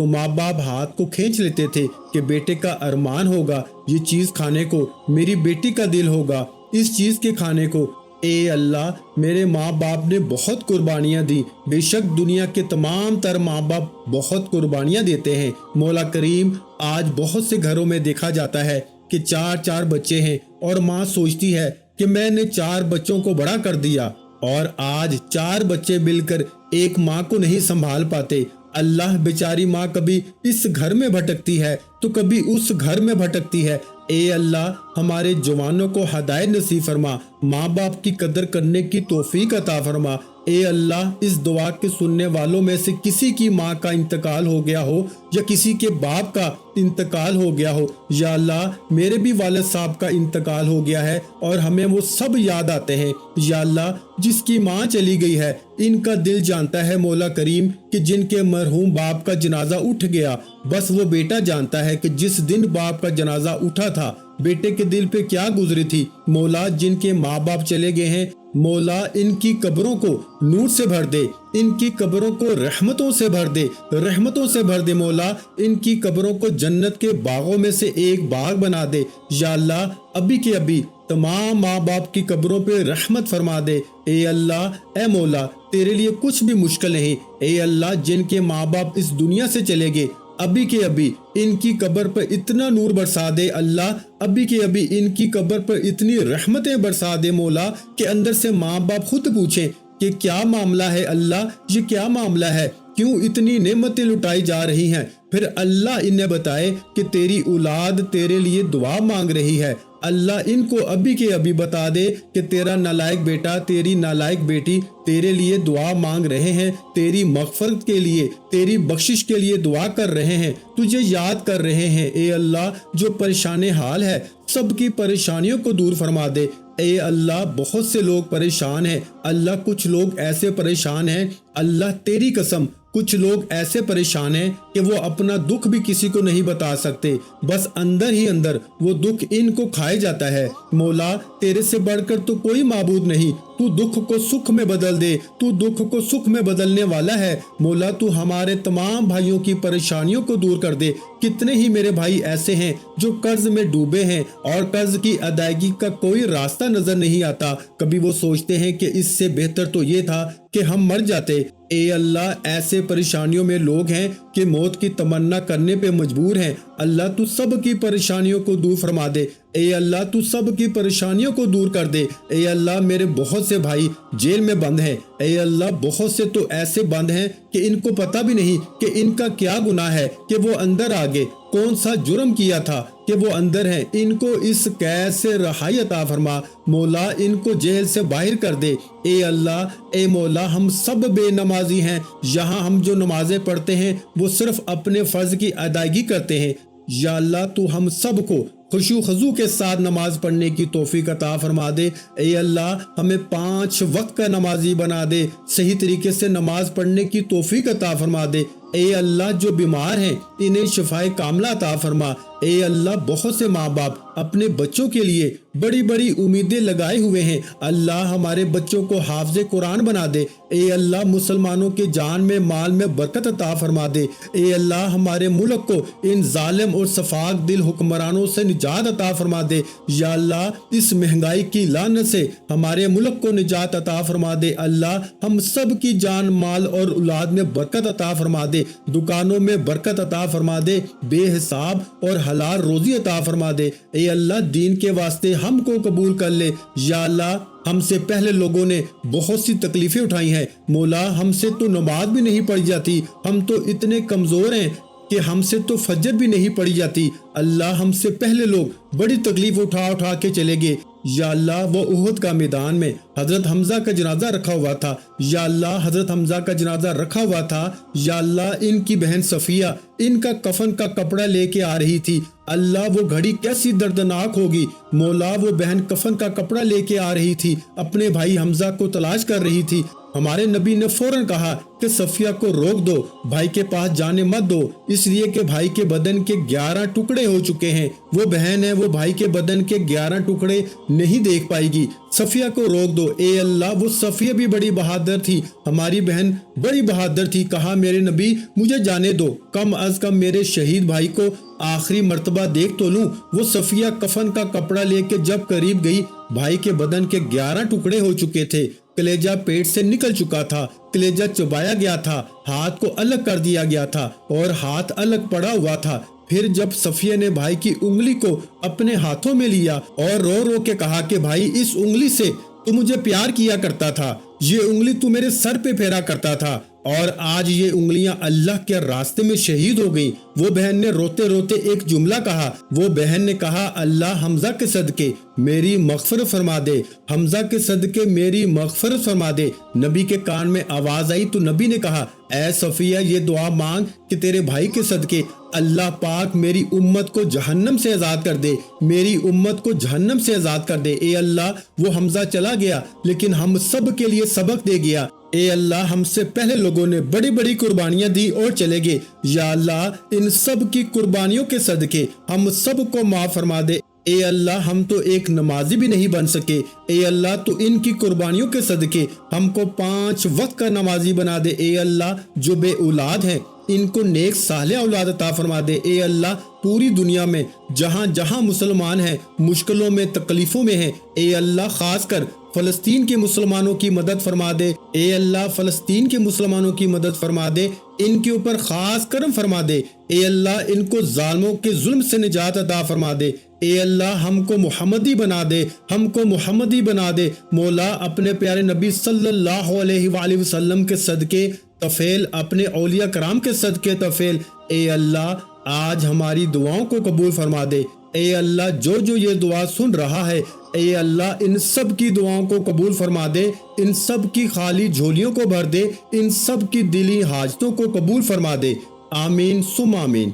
تو ماں باپ ہاتھ کو کھینچ لیتے تھے کہ بیٹے کا ارمان ہوگا یہ چیز کھانے کو، میری بیٹی کا دل ہوگا اس چیز کے کھانے کو۔ اے اللہ، میرے ماں باپ نے بہت قربانیاں دی، بے شک دنیا کے تمام تر ماں باپ بہت قربانیاں دیتے ہیں۔ مولا کریم، آج بہت سے گھروں میں دیکھا جاتا ہے کہ 4 بچے ہیں اور ماں سوچتی ہے کہ میں نے 4 بچوں کو بڑا کر دیا، اور آج 4 بچے مل کر ایک ماں کو نہیں سنبھال پاتے۔ اللہ، بیچاری ماں کبھی اس گھر میں بھٹکتی ہے تو کبھی اس گھر میں بھٹکتی ہے۔ اے اللہ، ہمارے جوانوں کو ہدایت نصیب فرما، ماں باپ کی قدر کرنے کی توفیق عطا فرما۔ اے اللہ، اس دعا کے سننے والوں میں سے کسی کی ماں کا انتقال ہو گیا ہو یا کسی کے باپ کا انتقال ہو گیا ہو، یا اللہ میرے بھی والد صاحب کا انتقال ہو گیا ہے اور ہمیں وہ سب یاد آتے ہیں۔ یا اللہ، جس کی ماں چلی گئی ہے ان کا دل جانتا ہے مولا کریم کہ جن کے مرحوم باپ کا جنازہ اٹھ گیا، بس وہ بیٹا جانتا ہے کہ جس دن باپ کا جنازہ اٹھا تھا بیٹے کے دل پہ کیا گزری تھی۔ مولا، جن کے ماں باپ چلے گئے ہیں، مولا ان کی قبروں کو نور سے بھر دے، ان کی قبروں کو رحمتوں سے بھر دے، رحمتوں سے بھر دے۔ مولا، ان کی قبروں کو جنت کے باغوں میں سے ایک باغ بنا دے۔ یا اللہ، ابھی کے ابھی تمام ماں باپ کی قبروں پہ رحمت فرما دے۔ اے اللہ، اے مولا، تیرے لیے کچھ بھی مشکل نہیں۔ اے اللہ، جن کے ماں باپ اس دنیا سے چلے گئے، ابھی کے ابھی ان کی قبر پر اتنا نور برسا دے۔ اللہ، ابھی کے ابھی ان کی قبر پر اتنی رحمتیں برسا دے مولا کہ اندر سے ماں باپ خود پوچھیں کہ کیا معاملہ ہے اللہ، یہ کیا معاملہ ہے، کیوں اتنی نعمتیں لٹائی جا رہی ہیں۔ پھر اللہ انہیں بتائے کہ تیری اولاد تیرے لیے دعا مانگ رہی ہے۔ اللہ ان کو ابھی کے ابھی بتا دے کہ تیرا نالائق بیٹا، تیری نالائق بیٹی تیرے لیے دعا مانگ رہے ہیں، تیری مغفرت کے لیے، تیری بخشش کے لیے دعا کر رہے ہیں، تجھے یاد کر رہے ہیں۔ اے اللہ، جو پریشان حال ہے سب کی پریشانیوں کو دور فرما دے۔ اے اللہ، بہت سے لوگ پریشان ہیں اللہ، کچھ لوگ ایسے پریشان ہیں اللہ، تیری قسم کچھ لوگ ایسے پریشان ہیں کہ وہ اپنا دکھ بھی کسی کو نہیں بتا سکتے، بس اندر ہی اندر وہ دکھ ان کو کھائے جاتا ہے۔ مولا، تیرے سے بڑھ کر تو کوئی معبود نہیں، تو دکھ کو سکھ میں بدل دے، تو دکھ کو سکھ میں بدلنے والا ہے۔ مولا، تو ہمارے تمام بھائیوں کی پریشانیوں کو دور کر دے۔ کتنے ہی میرے بھائی ایسے ہیں جو قرض میں ڈوبے ہیں اور قرض کی ادائیگی کا کوئی راستہ نظر نہیں آتا، کبھی وہ سوچتے ہیں کہ اس سے بہتر تو یہ تھا کہ ہم مر جاتے۔ اے اللہ، ایسے پریشانیوں میں لوگ ہیں کہ موت کی تمنا کرنے پہ مجبور ہیں۔ اللہ، تو سب کی پریشانیوں کو دور فرما دے۔ اے اللہ، تو سب کی پریشانیوں کو دور کر دے۔ اے اللہ، میرے بہت سے بھائی جیل میں بند ہیں۔ اے اللہ، بہت سے تو ایسے بند ہیں کہ ان کو پتہ بھی نہیں کہ ان کا کیا گناہ ہے کہ وہ اندر آ گئے، کون سا جرم کیا تھا کہ وہ اندر ہیں۔ ان کو اس قید سے رہائی عطا فرما۔ مولا، ان کو جیل سے باہر کر دے۔ اے اللہ، اے مولا، ہم سب بے نمازی ہیں، یہاں ہم جو نمازیں پڑھتے ہیں وہ صرف اپنے فرض کی ادائیگی کرتے ہیں۔ یا اللہ، تو ہم سب کو خشوع خضوع کے ساتھ نماز پڑھنے کی توفیق عطا فرما دے۔ اے اللہ، ہمیں 5 وقت کا نمازی بنا دے، صحیح طریقے سے نماز پڑھنے کی توفیق عطا فرما دے۔ اے اللہ، جو بیمار ہیں انہیں شفائے کاملہ عطا فرما۔ اے اللہ، بہت سے ماں باپ اپنے بچوں کے لیے بڑی بڑی امیدیں لگائے ہوئے ہیں، اللہ ہمارے بچوں کو حافظ قرآن بنا دے۔ اے اللہ، مسلمانوں کے جان میں مال میں برکت عطا فرما دے۔ اے اللہ، ہمارے ملک کو ان ظالم اور سفاک دل حکمرانوں سے نجات عطا فرما دے۔ یا اللہ، اس مہنگائی کی لعنت سے ہمارے ملک کو نجات عطا فرما دے۔ اللہ، ہم سب کی جان مال اور اولاد میں برکت عطا فرما دے، دکانوں میں برکت عطا فرما دے، بے حساب اور حلال روزی عطا فرما دے۔ اے اللہ، دین کے واسطے ہم کو قبول کر لے۔ یا اللہ، ہم سے پہلے لوگوں نے بہت سی تکلیفیں اٹھائی ہیں، مولا ہم سے تو نماز بھی نہیں پڑھی جاتی، ہم تو اتنے کمزور ہیں کہ ہم سے تو فجر بھی نہیں پڑھی جاتی۔ اللہ، ہم سے پہلے لوگ بڑی تکلیف اٹھا کے چلے گئے۔ یا اللہ، وہ احد کا میدان میں حضرت حمزہ کا جنازہ رکھا ہوا تھا، یا اللہ حضرت حمزہ کا جنازہ رکھا ہوا تھا، یا اللہ ان کی بہن صفیہ ان کا کفن کا کپڑا لے کے آ رہی تھی، اللہ وہ گھڑی کیسی دردناک ہوگی، مولا وہ بہن کفن کا کپڑا لے کے آ رہی تھی، اپنے بھائی حمزہ کو تلاش کر رہی تھی، ہمارے نبی نے فوراً کہا کہ صفیہ کو روک دو، بھائی کے پاس جانے مت دو، اس لیے کہ بھائی کے بدن کے 11 ٹکڑے ہو چکے ہیں، وہ بہن ہے، وہ بھائی کے بدن کے 11 ٹکڑے نہیں دیکھ پائے گی، صفیہ کو روک دو۔ اے اللہ، وہ صفیہ بھی بڑی بہادر تھی، ہماری بہن بڑی بہادر تھی۔ کہا میرے نبی مجھے جانے دو، کم از کم میرے شہید بھائی کو آخری مرتبہ دیکھ تو لوں۔ وہ صفیہ کفن کا کپڑا لے کے جب قریب گئی، بھائی کے بدن کے 11 ٹکڑے ہو چکے تھے، کلیجہ پیٹ سے نکل چکا تھا، کلیجہ چبایا گیا تھا، ہاتھ کو الگ کر دیا گیا تھا اور ہاتھ الگ پڑا ہوا تھا۔ پھر جب صفیہ نے بھائی کی انگلی کو اپنے ہاتھوں میں لیا اور رو رو کے کہا کہ بھائی اس انگلی سے تو مجھے پیار کیا کرتا تھا، یہ انگلی تو میرے سر پہ پھیرا کرتا تھا اور آج یہ انگلیاں اللہ کے راستے میں شہید ہو گئی۔ وہ بہن نے روتے روتے ایک جملہ کہا، وہ بہن نے کہا اللہ حمزہ کے صدقے میری مغفرت فرما دے، حمزہ کے صدقے میری مغفرت فرما دے۔ نبی کے کان میں آواز آئی تو نبی نے کہا اے صفیہ یہ دعا مانگ کہ تیرے بھائی کے صدقے اللہ پاک میری امت کو جہنم سے آزاد کر دے، میری امت کو جہنم سے آزاد کر دے۔ اے اللہ وہ حمزہ چلا گیا لیکن ہم سب کے لیے سبق دے گیا۔ اے اللہ ہم سے پہلے لوگوں نے بڑی بڑی قربانیاں دی اور چلے گئے، یا اللہ ان سب کی قربانیوں کے صدقے ہم سب کو معاف فرما دے۔ اے اللہ ہم تو ایک نمازی بھی نہیں بن سکے، اے اللہ تو ان کی قربانیوں کے صدقے ہم کو 5 وقت کا نمازی بنا دے۔ اے اللہ جو بے اولاد ہیں ان کو نیک صالح اولاد عطا فرما دے۔ اے اللہ پوری دنیا میں جہاں جہاں مسلمان ہیں مشکلوں میں تکلیفوں میں ہیں، اے اللہ خاص کر فلسطین کے مسلمانوں کی مدد فرما دے۔ اے اللہ فلسطین کے مسلمانوں کی مدد فرما دے، ان کے اوپر خاص کرم فرما دے۔ اے اللہ ان کو ظالموں کے ظلم سے نجات عطا فرما دے۔ اے اللہ ہم کو محمدی بنا دے، ہم کو محمدی بنا دے۔ مولا اپنے پیارے نبی صلی اللہ علیہ وآلہ وسلم کے صدقے طفیل، اپنے اولیاء کرام کے صدقے طفیل، اے اللہ آج ہماری دعاؤں کو قبول فرما دے۔ اے اللہ جو جو یہ دعا سن رہا ہے، اے اللہ ان سب کی دعاؤں کو قبول فرما دے، ان سب کی خالی جھولیوں کو بھر دے، ان سب کی دلی حاجتوں کو قبول فرما دے۔ آمین ثم آمین۔